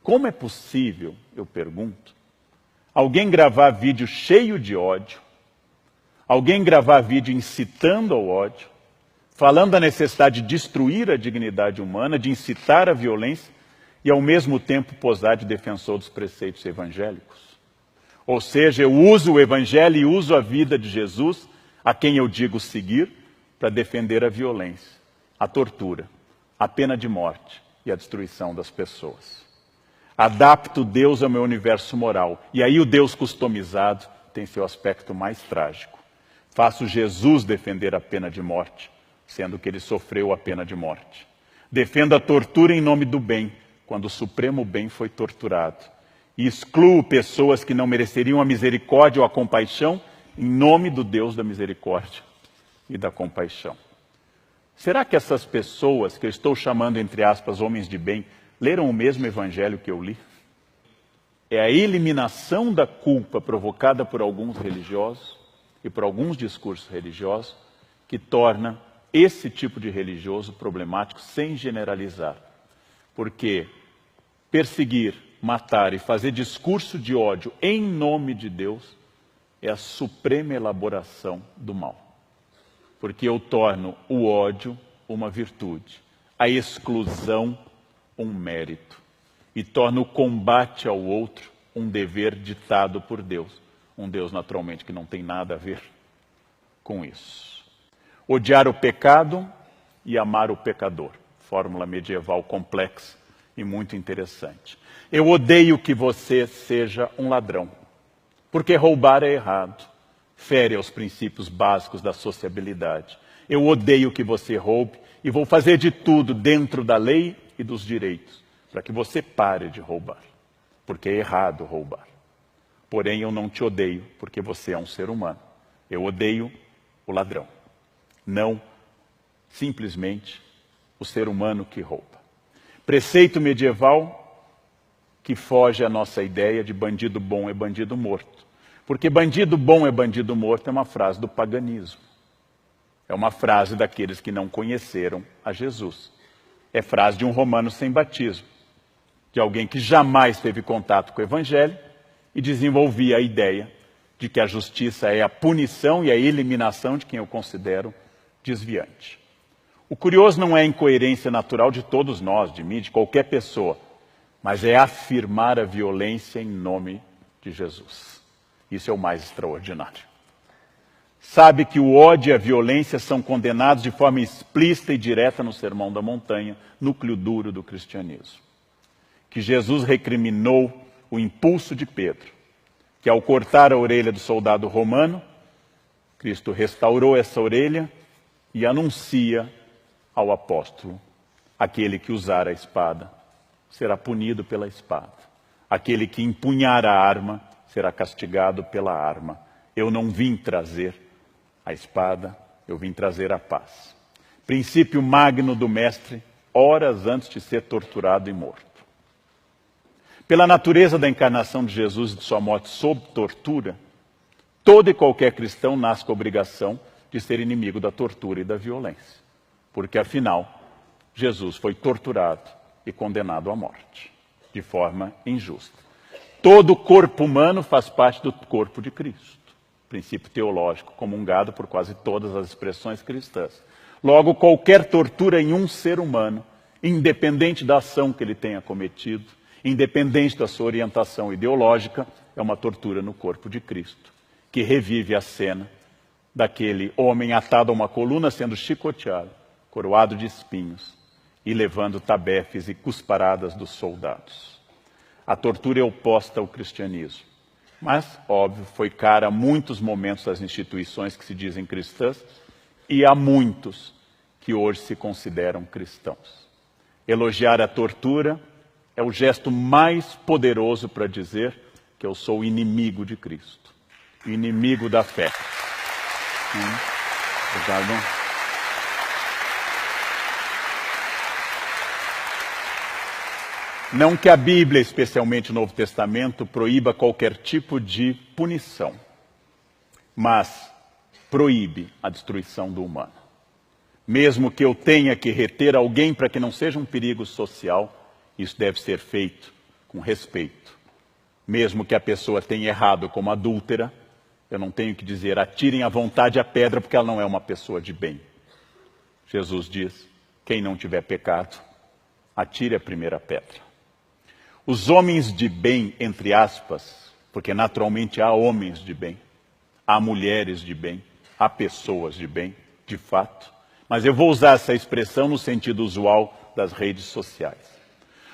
Como é possível, eu pergunto, alguém gravar vídeo cheio de ódio, alguém gravar vídeo incitando ao ódio, falando da necessidade de destruir a dignidade humana, de incitar a violência e ao mesmo tempo posar de defensor dos preceitos evangélicos? Ou seja, eu uso o evangelho e uso a vida de Jesus, a quem eu digo seguir, para defender a violência, a tortura, a pena de morte e a destruição das pessoas. Adapto Deus ao meu universo moral. E aí o Deus customizado tem seu aspecto mais trágico. Faço Jesus defender a pena de morte, sendo que ele sofreu a pena de morte. Defendo a tortura em nome do bem, quando o supremo bem foi torturado. E excluo pessoas que não mereceriam a misericórdia ou a compaixão, em nome do Deus da misericórdia e da compaixão. Será que essas pessoas, que eu estou chamando, entre aspas, homens de bem, leram o mesmo evangelho que eu li? É a eliminação da culpa provocada por alguns religiosos e por alguns discursos religiosos que torna esse tipo de religioso problemático, sem generalizar. Porque perseguir, matar e fazer discurso de ódio em nome de Deus é a suprema elaboração do mal. Porque eu torno o ódio uma virtude, a exclusão um mérito, e torno o combate ao outro um dever ditado por Deus. Um Deus, naturalmente, que não tem nada a ver com isso. Odiar o pecado e amar o pecador. Fórmula medieval complexa e muito interessante. Eu odeio que você seja um ladrão, porque roubar é errado, fere aos princípios básicos da sociabilidade. Eu odeio que você roube e vou fazer de tudo dentro da lei e dos direitos para que você pare de roubar, porque é errado roubar. Porém, eu não te odeio porque você é um ser humano. Eu odeio o ladrão, não simplesmente o ser humano que rouba. Preceito medieval que foge à nossa ideia de bandido bom é bandido morto. Porque bandido bom é bandido morto é uma frase do paganismo. É uma frase daqueles que não conheceram a Jesus. É frase de um romano sem batismo, de alguém que jamais teve contato com o evangelho e desenvolvia a ideia de que a justiça é a punição e a eliminação de quem eu considero desviante. O curioso não é a incoerência natural de todos nós, de mim, de qualquer pessoa, mas é afirmar a violência em nome de Jesus. Isso é o mais extraordinário. Sabe que o ódio e a violência são condenados de forma explícita e direta no Sermão da Montanha, núcleo duro do cristianismo. Que Jesus recriminou o impulso de Pedro, que ao cortar a orelha do soldado romano, Cristo restaurou essa orelha e anuncia ao apóstolo: aquele que usar a espada será punido pela espada. Aquele que empunhar a arma será castigado pela arma. Eu não vim trazer a espada, eu vim trazer a paz. Princípio magno do mestre, horas antes de ser torturado e morto. Pela natureza da encarnação de Jesus e de sua morte sob tortura, todo e qualquer cristão nasce com a obrigação de ser inimigo da tortura e da violência. Porque, afinal, Jesus foi torturado e condenado à morte, de forma injusta. Todo corpo humano faz parte do corpo de Cristo. Princípio teológico comungado por quase todas as expressões cristãs. Logo, qualquer tortura em um ser humano, independente da ação que ele tenha cometido, independente da sua orientação ideológica, é uma tortura no corpo de Cristo, que revive a cena daquele homem atado a uma coluna sendo chicoteado, coroado de espinhos e levando tabefes e cusparadas dos soldados. A tortura é oposta ao cristianismo. Mas, óbvio, foi cara a muitos momentos das instituições que se dizem cristãs e a muitos que hoje se consideram cristãos. Elogiar a tortura é o gesto mais poderoso para dizer que eu sou inimigo de Cristo, inimigo da fé. Obrigado. Não que a Bíblia, especialmente o Novo Testamento, proíba qualquer tipo de punição, mas proíbe a destruição do humano. Mesmo que eu tenha que reter alguém para que não seja um perigo social, isso deve ser feito com respeito. Mesmo que a pessoa tenha errado como adúltera, eu não tenho que dizer, atirem à vontade a pedra, porque ela não é uma pessoa de bem. Jesus diz, quem não tiver pecado, atire a primeira pedra. Os homens de bem, entre aspas, porque naturalmente há homens de bem, há mulheres de bem, há pessoas de bem, de fato, mas eu vou usar essa expressão no sentido usual das redes sociais.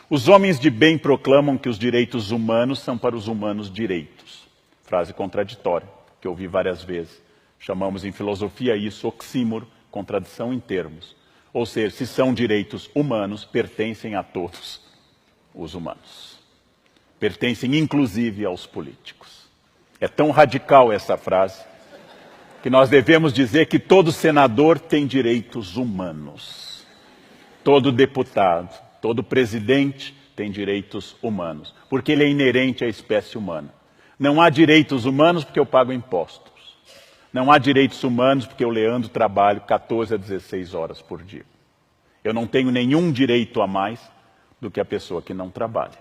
Os homens de bem proclamam que os direitos humanos são para os humanos direitos. Frase contraditória, que eu ouvi várias vezes. Chamamos em filosofia isso oxímoro, contradição em termos. Ou seja, se são direitos humanos, pertencem a todos os humanos. Pertencem inclusive aos políticos. É tão radical essa frase, que nós devemos dizer que todo senador tem direitos humanos. Todo deputado, todo presidente tem direitos humanos, porque ele é inerente à espécie humana. Não há direitos humanos porque eu pago impostos. Não há direitos humanos porque eu, Leandro, trabalho 14 a 16 horas por dia. Eu não tenho nenhum direito a mais do que a pessoa que não trabalha.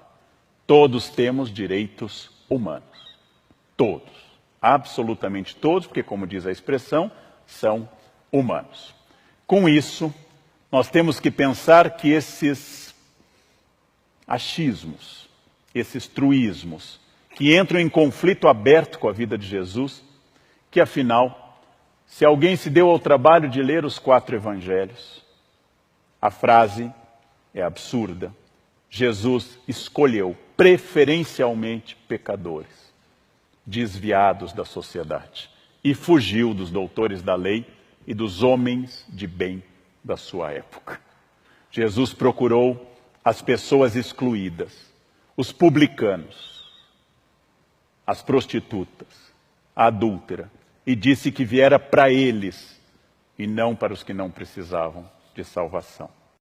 Todos temos direitos humanos. Todos. Absolutamente todos, porque, como diz a expressão, são humanos. Com isso, nós temos que pensar que esses achismos, esses truísmos, que entram em conflito aberto com a vida de Jesus, que afinal, se alguém se deu ao trabalho de ler os 4 evangelhos, a frase é absurda. Jesus escolheu preferencialmente pecadores, desviados da sociedade, e fugiu dos doutores da lei e dos homens de bem da sua época. Jesus procurou as pessoas excluídas, os publicanos, as prostitutas, a adúltera, e disse que viera para eles e não para os que não precisavam de salvação.